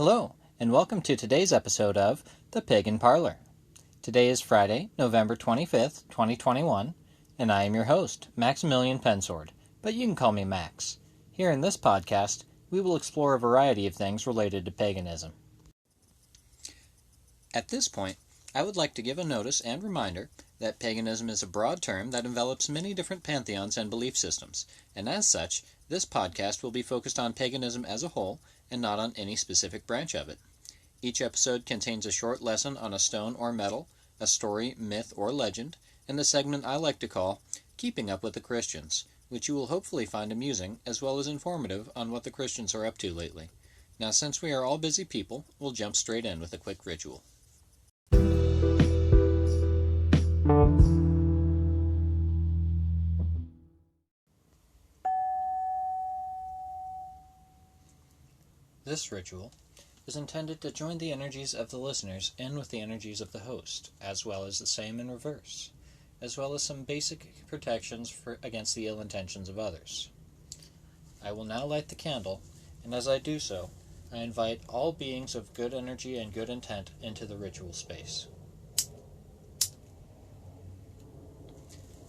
Hello, and welcome to today's episode of The Pagan Parlor. Today is Friday, November 25th, 2021, and I am your host, Maximilian Pensword, but you can call me Max. Here in this podcast, we will explore a variety of things related to paganism. At this point, I would like to give a notice and reminder that paganism is a broad term that envelops many different pantheons and belief systems, and as such, this podcast will be focused on paganism as a whole and not on any specific branch of it. Each episode contains a short lesson on a stone or metal, a story, myth, or legend, and the segment I like to call Keeping Up with the Christians, which you will hopefully find amusing as well as informative on what the Christians are up to lately. Now, since we are all busy people, we'll jump straight in with a quick ritual. This ritual is intended to join the energies of the listeners in with the energies of the host, as well as the same in reverse, as well as some basic protections against the ill intentions of others. I will now light the candle, and as I do so, I invite all beings of good energy and good intent into the ritual space.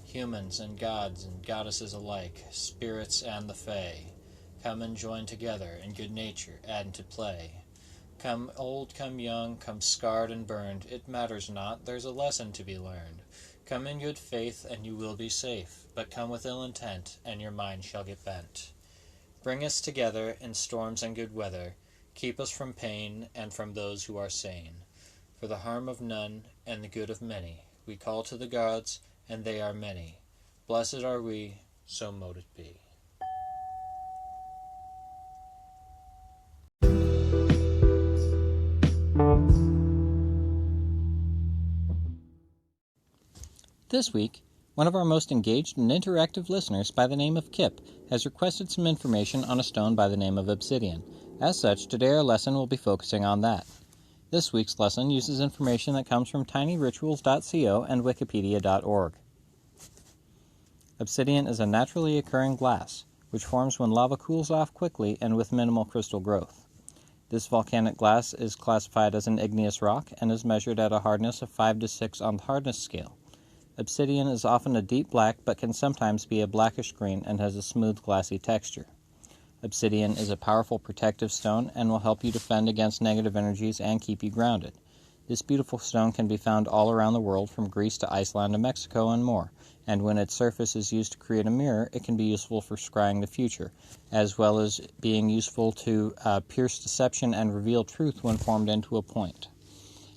Humans and gods and goddesses alike, spirits and the fae, come and join together in good nature and to play. Come old, come young, come scarred and burned, it matters not, there's a lesson to be learned. Come in good faith and you will be safe, but come with ill intent and your mind shall get bent. Bring us together in storms and good weather, keep us from pain and from those who are sane. For the harm of none and the good of many, we call to the gods, and they are many. Blessed are we, so mote it be. This week, one of our most engaged and interactive listeners by the name of Kip has requested some information on a stone by the name of Obsidian. As such, today our lesson will be focusing on that. This week's lesson uses information that comes from tinyrituals.co and wikipedia.org. Obsidian is a naturally occurring glass, which forms when lava cools off quickly and with minimal crystal growth. This volcanic glass is classified as an igneous rock and is measured at a hardness of 5 to 6 on the hardness scale. Obsidian is often a deep black but can sometimes be a blackish green and has a smooth, glassy texture. Obsidian is a powerful protective stone and will help you defend against negative energies and keep you grounded. This beautiful stone can be found all around the world, from Greece to Iceland to Mexico and more, and when its surface is used to create a mirror, it can be useful for scrying the future, as well as being useful to pierce deception and reveal truth when formed into a point.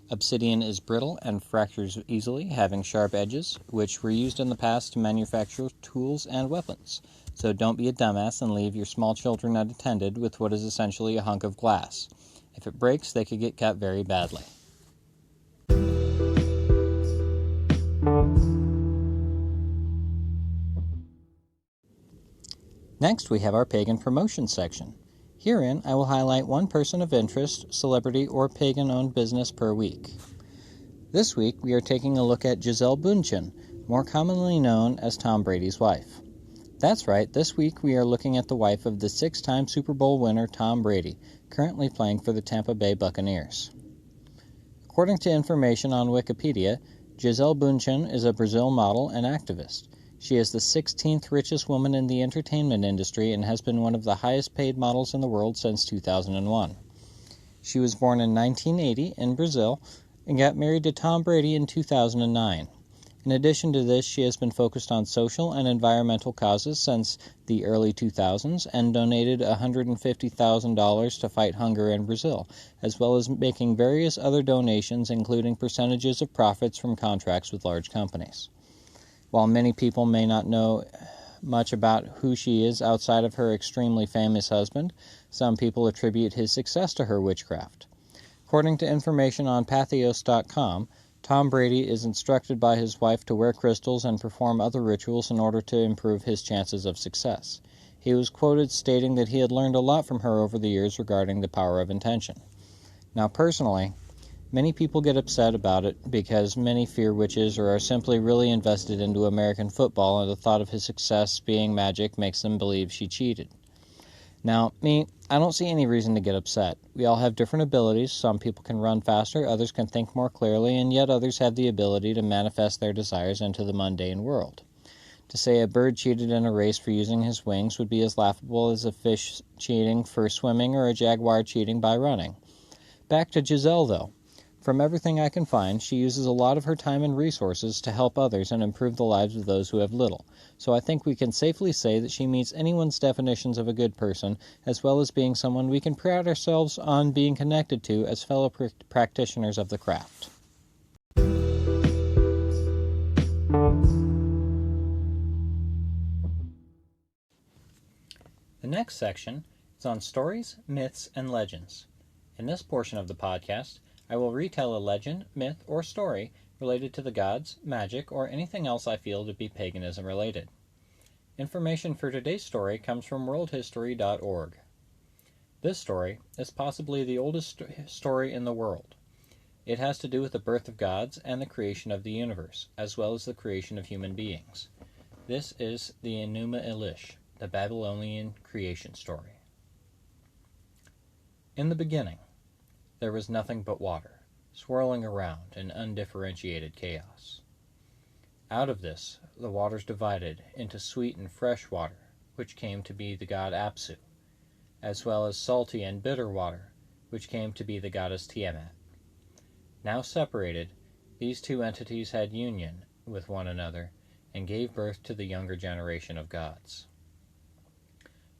Obsidian is brittle and fractures easily, having sharp edges, which were used in the past to manufacture tools and weapons. So don't be a dumbass and leave your small children unattended with what is essentially a hunk of glass. If it breaks, they could get cut very badly. Next, we have our Pagan Promotion section. Herein, I will highlight one person of interest, celebrity, or pagan-owned business per week. This week, we are taking a look at Gisele Bündchen, more commonly known as Tom Brady's wife. That's right, this week we are looking at the wife of the 6-time Super Bowl winner Tom Brady, currently playing for the Tampa Bay Buccaneers. According to information on Wikipedia, Gisele Bündchen is a Brazil model and activist. She is the 16th richest woman in the entertainment industry and has been one of the highest paid models in the world since 2001. She was born in 1980 in Brazil and got married to Tom Brady in 2009. In addition to this, she has been focused on social and environmental causes since the early 2000s and donated $150,000 to fight hunger in Brazil, as well as making various other donations, including percentages of profits from contracts with large companies. While many people may not know much about who she is outside of her extremely famous husband, some people attribute his success to her witchcraft. According to information on Pathos.com, Tom Brady is instructed by his wife to wear crystals and perform other rituals in order to improve his chances of success. He was quoted stating that he had learned a lot from her over the years regarding the power of intention. Now, personally, many people get upset about it because many fear witches or are simply really invested into American football, and the thought of his success being magic makes them believe she cheated. Now, me, I don't see any reason to get upset. We all have different abilities. Some people can run faster, others can think more clearly, and yet others have the ability to manifest their desires into the mundane world. To say a bird cheated in a race for using his wings would be as laughable as a fish cheating for swimming or a jaguar cheating by running. Back to Giselle, though. From everything I can find, she uses a lot of her time and resources to help others and improve the lives of those who have little. So I think we can safely say that she meets anyone's definitions of a good person, as well as being someone we can pride ourselves on being connected to as fellow practitioners of the craft. The next section is on stories, myths, and legends. In this portion of the podcast, I will retell a legend, myth, or story related to the gods, magic, or anything else I feel to be paganism related. Information for today's story comes from worldhistory.org. This story is possibly the oldest story in the world. It has to do with the birth of gods and the creation of the universe, as well as the creation of human beings. This is the Enuma Elish, the Babylonian creation story. In the beginning, there was nothing but water, swirling around in undifferentiated chaos. Out of this, the waters divided into sweet and fresh water, which came to be the god Apsu, as well as salty and bitter water, which came to be the goddess Tiamat. Now separated, these two entities had union with one another and gave birth to the younger generation of gods.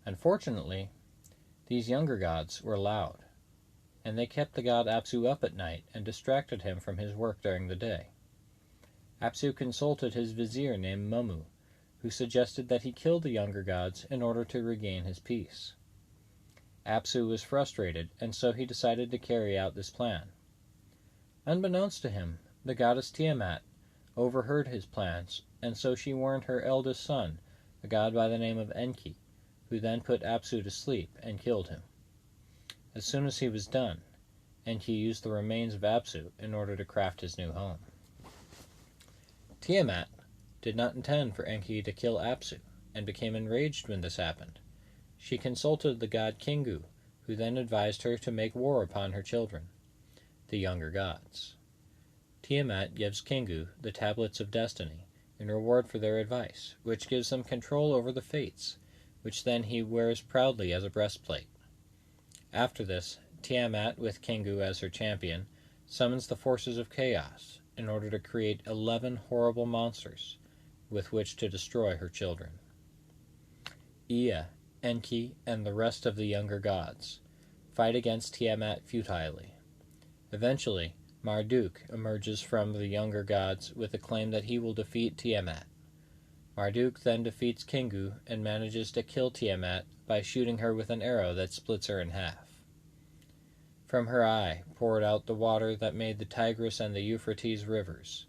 Unfortunately, these younger gods were loud, and they kept the god Apsu up at night and distracted him from his work during the day. Apsu consulted his vizier named Mummu, who suggested that he kill the younger gods in order to regain his peace. Apsu was frustrated, and so he decided to carry out this plan. Unbeknownst to him, the goddess Tiamat overheard his plans, and so she warned her eldest son, a god by the name of Enki, who then put Apsu to sleep and killed him. As soon as he was done, Enki used the remains of Apsu in order to craft his new home. Tiamat did not intend for Enki to kill Apsu, and became enraged when this happened. She consulted the god Kingu, who then advised her to make war upon her children, the younger gods. Tiamat gives Kingu the tablets of destiny in reward for their advice, which gives him control over the fates, which then he wears proudly as a breastplate. After this, Tiamat, with Kingu as her champion, summons the forces of chaos in order to create 11 horrible monsters with which to destroy her children. Ea, Enki, and the rest of the younger gods fight against Tiamat futilely. Eventually, Marduk emerges from the younger gods with the claim that he will defeat Tiamat. Marduk then defeats Kingu and manages to kill Tiamat by shooting her with an arrow that splits her in half. From her eye poured out the water that made the Tigris and the Euphrates rivers.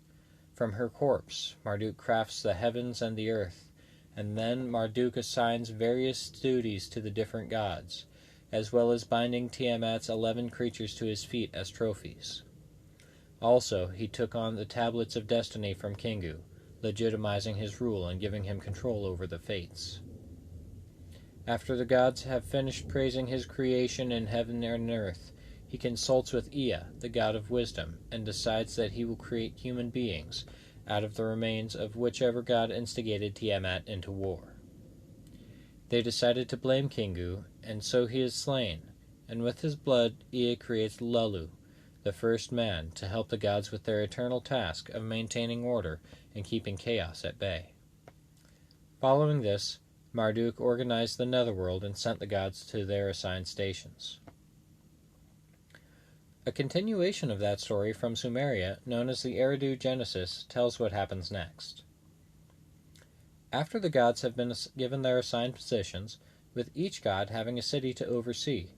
From her corpse, Marduk crafts the heavens and the earth, and then Marduk assigns various duties to the different gods, as well as binding Tiamat's 11 creatures to his feet as trophies. Also, he took on the tablets of destiny from Kingu, legitimizing his rule and giving him control over the fates. After the gods have finished praising his creation in heaven and earth, he consults with Ea, the god of wisdom, and decides that he will create human beings out of the remains of whichever god instigated Tiamat into war. They decided to blame Kingu, and so he is slain, and with his blood Ea creates Lulu, the first man, to help the gods with their eternal task of maintaining order and keeping chaos at bay. Following this, Marduk organized the netherworld and sent the gods to their assigned stations. A continuation of that story from Sumeria, known as the Eridu Genesis, tells what happens next. After the gods have been given their assigned positions, with each god having a city to oversee,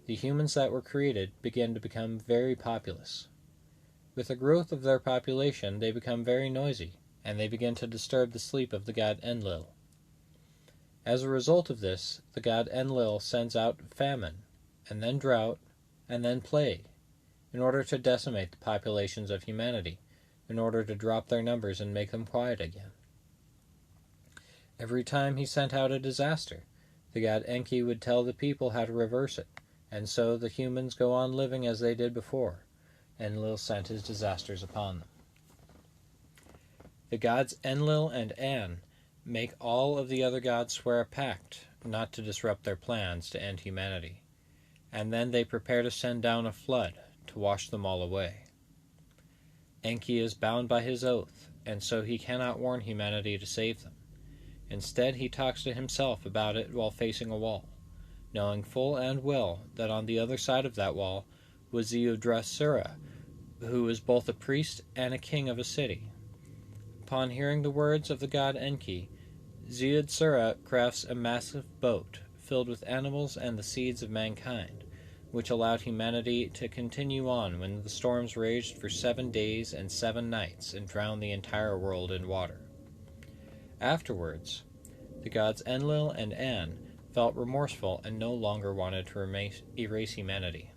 the humans that were created begin to become very populous. With the growth of their population, they become very noisy, and they begin to disturb the sleep of the god Enlil. As a result of this, the god Enlil sends out famine, and then drought, and then plague, in order to decimate the populations of humanity, in order to drop their numbers and make them quiet again. Every time he sent out a disaster, the god Enki would tell the people how to reverse it, and so the humans go on living as they did before, and Enlil sent his disasters upon them. The gods Enlil and An make all of the other gods swear a pact not to disrupt their plans to end humanity, and then they prepare to send down a flood to wash them all away. Enki is bound by his oath, and so he cannot warn humanity to save them. Instead, he talks to himself about it while facing a wall, knowing full and well that on the other side of that wall was Ziudrasura, who was both a priest and a king of a city. Upon hearing the words of the god Enki, Ziudrasura crafts a massive boat filled with animals and the seeds of mankind, which allowed humanity to continue on when the storms raged for 7 days and 7 nights and drowned the entire world in water. Afterwards, the gods Enlil and An felt remorseful and no longer wanted to erase humanity.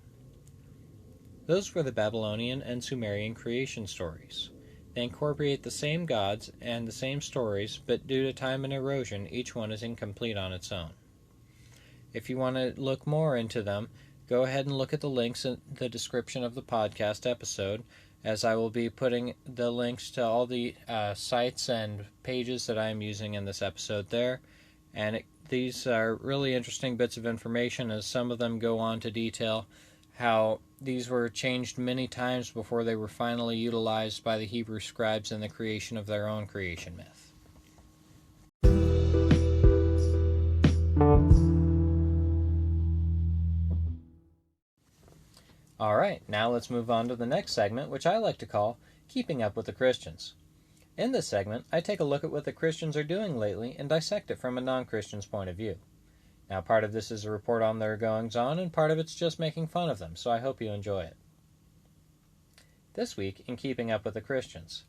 Those were the Babylonian and Sumerian creation stories. They incorporate the same gods and the same stories, but due to time and erosion, each one is incomplete on its own. If you want to look more into them, go ahead and look at the links in the description of the podcast episode, as I will be putting the links to all the sites and pages that I am using in this episode there. And these are really interesting bits of information, as some of them go on to detail how these were changed many times before they were finally utilized by the Hebrew scribes in the creation of their own creation myth. Alright, now let's move on to the next segment, which I like to call Keeping Up with the Christians. In this segment, I take a look at what the Christians are doing lately and dissect it from a non-Christian's point of view. Now, part of this is a report on their goings-on, and part of it's just making fun of them, so I hope you enjoy it. This week, in Keeping Up with the Christians,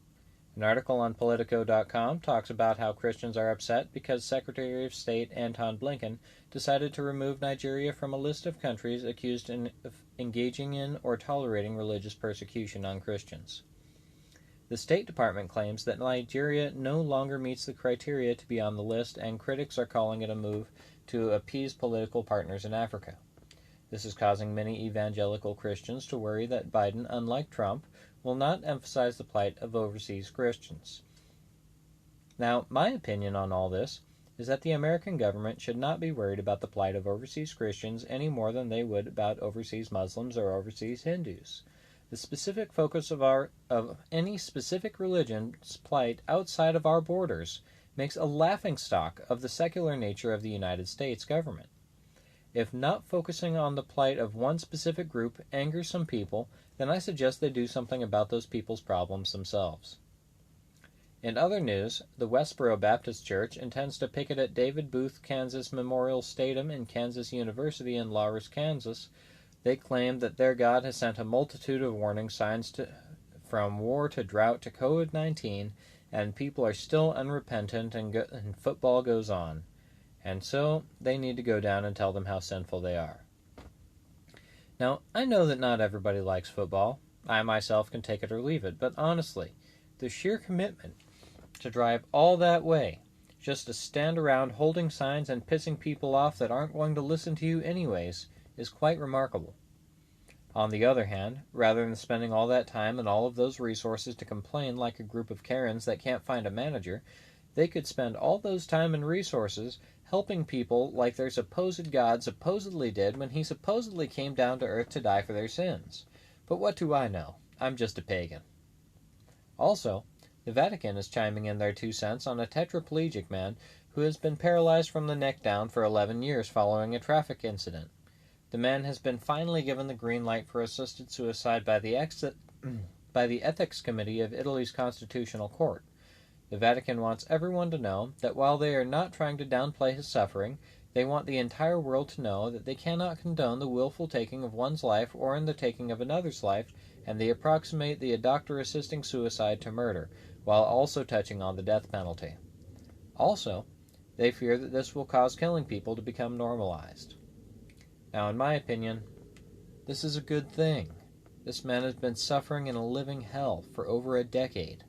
an article on Politico.com talks about how Christians are upset because Secretary of State Anton Blinken decided to remove Nigeria from a list of countries accused of engaging in or tolerating religious persecution on Christians. The State Department claims that Nigeria no longer meets the criteria to be on the list, and critics are calling it a move to appease political partners in Africa. This is causing many evangelical Christians to worry that Biden, unlike Trump, will not emphasize the plight of overseas Christians. Now, my opinion on all this is that the American government should not be worried about the plight of overseas Christians any more than they would about overseas Muslims or overseas Hindus. The specific focus of any specific religion's plight outside of our borders makes a laughingstock of the secular nature of the United States government. If not focusing on the plight of one specific group angers some people, then I suggest they do something about those people's problems themselves. In other news, the Westboro Baptist Church intends to picket at David Booth, Kansas Memorial Stadium in Kansas University in Lawrence, Kansas. They claim that their God has sent a multitude of warning signs from war to drought to COVID-19, and people are still unrepentant and football goes on. And so they need to go down and tell them how sinful they are. Now, I know that not everybody likes football. I myself can take it or leave it, but honestly, the sheer commitment to drive all that way just to stand around holding signs and pissing people off that aren't going to listen to you anyways is quite remarkable. On the other hand, rather than spending all that time and all of those resources to complain like a group of Karens that can't find a manager, they could spend all those time and resources helping people like their supposed God supposedly did when he supposedly came down to earth to die for their sins. But what do I know? I'm just a pagan. Also, the Vatican is chiming in their 2 cents on a tetraplegic man who has been paralyzed from the neck down for 11 years following a traffic incident. The man has been finally given the green light for assisted suicide by the Ethics Committee of Italy's Constitutional Court. The Vatican wants everyone to know that while they are not trying to downplay his suffering, they want the entire world to know that they cannot condone the willful taking of one's life or in the taking of another's life, and they approximate the doctor assisting suicide to murder, while also touching on the death penalty. Also, they fear that this will cause killing people to become normalized. Now, in my opinion, this is a good thing. This man has been suffering in a living hell for over a decade.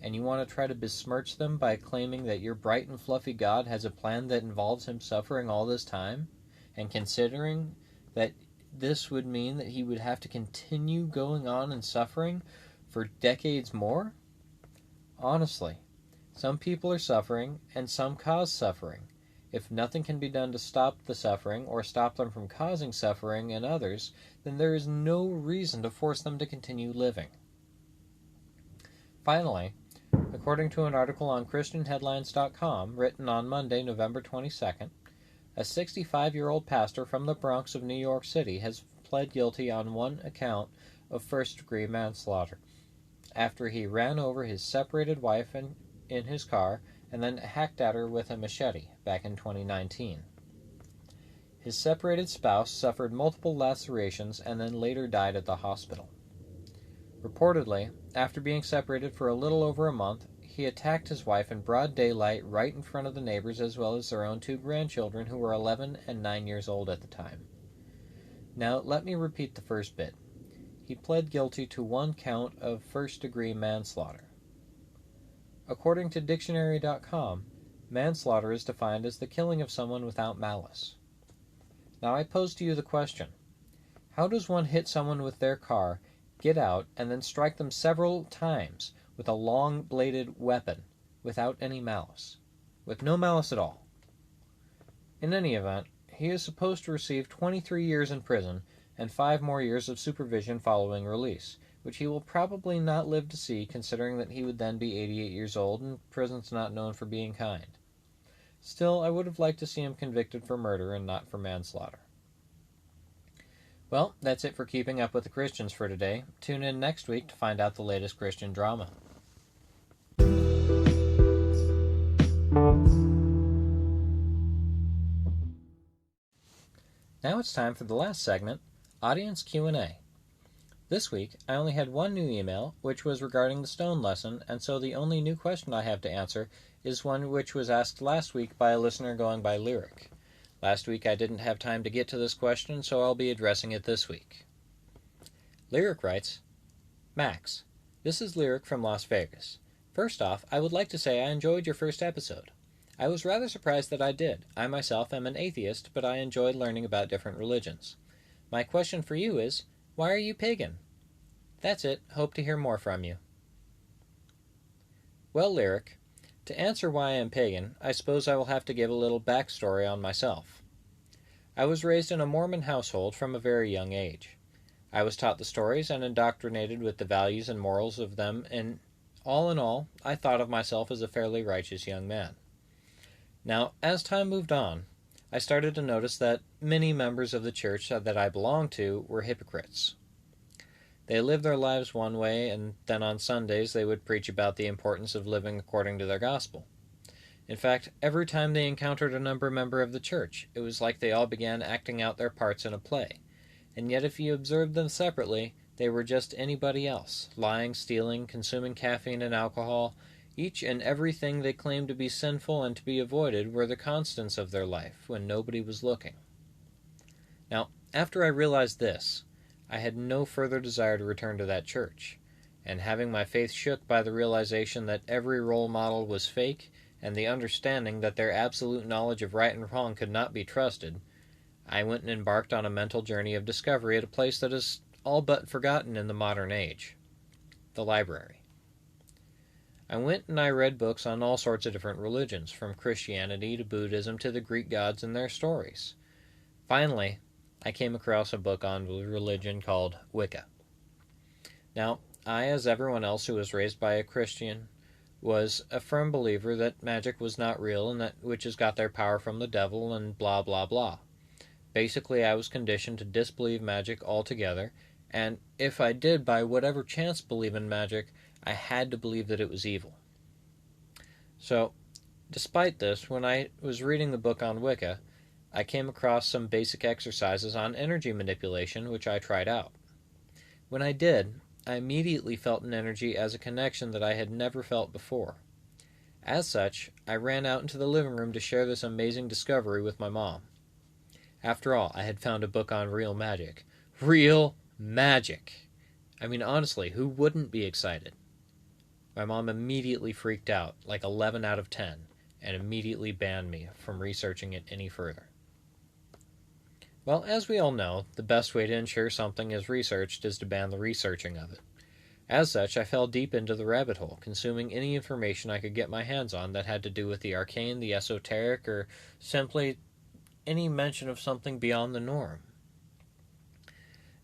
and you want to try to besmirch them by claiming that your bright and fluffy God has a plan that involves him suffering all this time, and considering that this would mean that he would have to continue going on and suffering for decades more? Honestly, some people are suffering, and some cause suffering. If nothing can be done to stop the suffering, or stop them from causing suffering in others, then there is no reason to force them to continue living. Finally, according to an article on ChristianHeadlines.com written on Monday, November 22nd, a 65-year-old pastor from the Bronx of New York City has pled guilty on one account of first-degree manslaughter, after he ran over his separated wife in his car and then hacked at her with a machete back in 2019. His separated spouse suffered multiple lacerations and then later died at the hospital. Reportedly, after being separated for a little over a month, he attacked his wife in broad daylight right in front of the neighbors as well as their own two grandchildren who were 11 and 9 years old at the time. Now, let me repeat the first bit. He pled guilty to one count of first-degree manslaughter. According to Dictionary.com, manslaughter is defined as the killing of someone without malice. Now I pose to you the question, how does one hit someone with their car, get out, and then strike them several times with a long-bladed weapon without any malice? With no malice at all. In any event, he is supposed to receive 23 years in prison and 5 more years of supervision following release, which he will probably not live to see considering that he would then be 88 years old and prison's not known for being kind. Still, I would have liked to see him convicted for murder and not for manslaughter. Well, that's it for Keeping Up with the Christians for today. Tune in next week to find out the latest Christian drama. Now it's time for the last segment, Audience Q&A. This week, I only had one new email, which was regarding the stone lesson, and so the only new question I have to answer is one which was asked last week by a listener going by Lyric. Last week I didn't have time to get to this question, so I'll be addressing it this week. Lyric writes, Max, this is Lyric from Las Vegas. First off, I would like to say I enjoyed your first episode. I was rather surprised that I did. I myself am an atheist, but I enjoyed learning about different religions. My question for you is, why are you pagan? That's it. Hope to hear more from you. Well, Lyric, to answer why I am pagan, I suppose I will have to give a little backstory on myself. I was raised in a Mormon household from a very young age. I was taught the stories and indoctrinated with the values and morals of them, and all in all, I thought of myself as a fairly righteous young man. Now, as time moved on, I started to notice that many members of the church that I belonged to were hypocrites. They lived their lives one way, and then on Sundays they would preach about the importance of living according to their gospel. In fact, every time they encountered another member of the church, it was like they all began acting out their parts in a play. And yet if you observed them separately, they were just anybody else, lying, stealing, consuming caffeine and alcohol. Each and everything they claimed to be sinful and to be avoided were the constants of their life when nobody was looking. Now, after I realized this, I had no further desire to return to that church, and having my faith shook by the realization that every role model was fake, and the understanding that their absolute knowledge of right and wrong could not be trusted, I went and embarked on a mental journey of discovery at a place that is all but forgotten in the modern age, the library. I went and I read books on all sorts of different religions, from Christianity to Buddhism to the Greek gods and their stories. Finally, I came across a book on religion called Wicca. Now, I, as everyone else who was raised by a Christian, was a firm believer that magic was not real and that witches got their power from the devil and blah blah blah. Basically, I was conditioned to disbelieve magic altogether, and if I did by whatever chance believe in magic, I had to believe that it was evil. So, despite this, when I was reading the book on Wicca, I came across some basic exercises on energy manipulation, which I tried out. When I did, I immediately felt an energy as a connection that I had never felt before. As such, I ran out into the living room to share this amazing discovery with my mom. After all, I had found a book on real magic. Real magic! I mean, honestly, who wouldn't be excited? My mom immediately freaked out, like 11 out of 10, and immediately banned me from researching it any further. Well, as we all know, the best way to ensure something is researched is to ban the researching of it. As such, I fell deep into the rabbit hole, consuming any information I could get my hands on that had to do with the arcane, the esoteric, or simply any mention of something beyond the norm.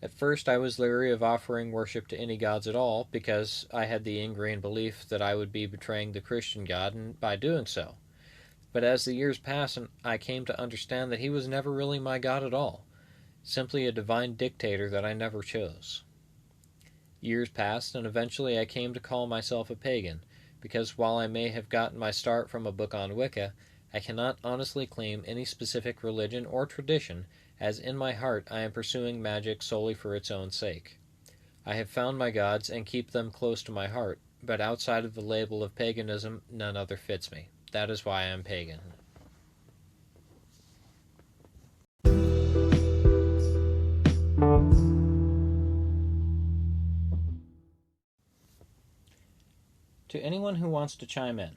At first, I was leery of offering worship to any gods at all, because I had the ingrained belief that I would be betraying the Christian God by doing so. But as the years passed, I came to understand that he was never really my God at all, simply a divine dictator that I never chose. Years passed, and eventually I came to call myself a pagan, because while I may have gotten my start from a book on Wicca, I cannot honestly claim any specific religion or tradition, as in my heart I am pursuing magic solely for its own sake. I have found my gods and keep them close to my heart, but outside of the label of paganism, none other fits me. That is why I am pagan. To anyone who wants to chime in,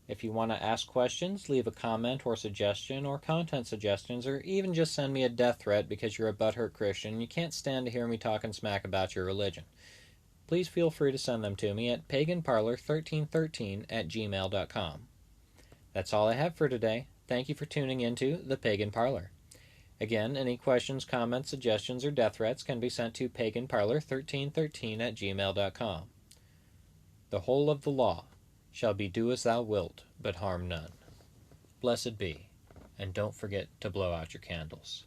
if you want to ask questions, leave a comment or suggestion or content suggestions, or even just send me a death threat because you're a butthurt Christian and you can't stand to hear me talking smack about your religion, please feel free to send them to me at paganparlor1313@gmail.com. That's all I have for today. Thank you for tuning into the Pagan Parlor. Again, any questions, comments, suggestions, or death threats can be sent to paganparlor1313@gmail.com. The whole of the law shall be do as thou wilt, but harm none. Blessed be, and don't forget to blow out your candles.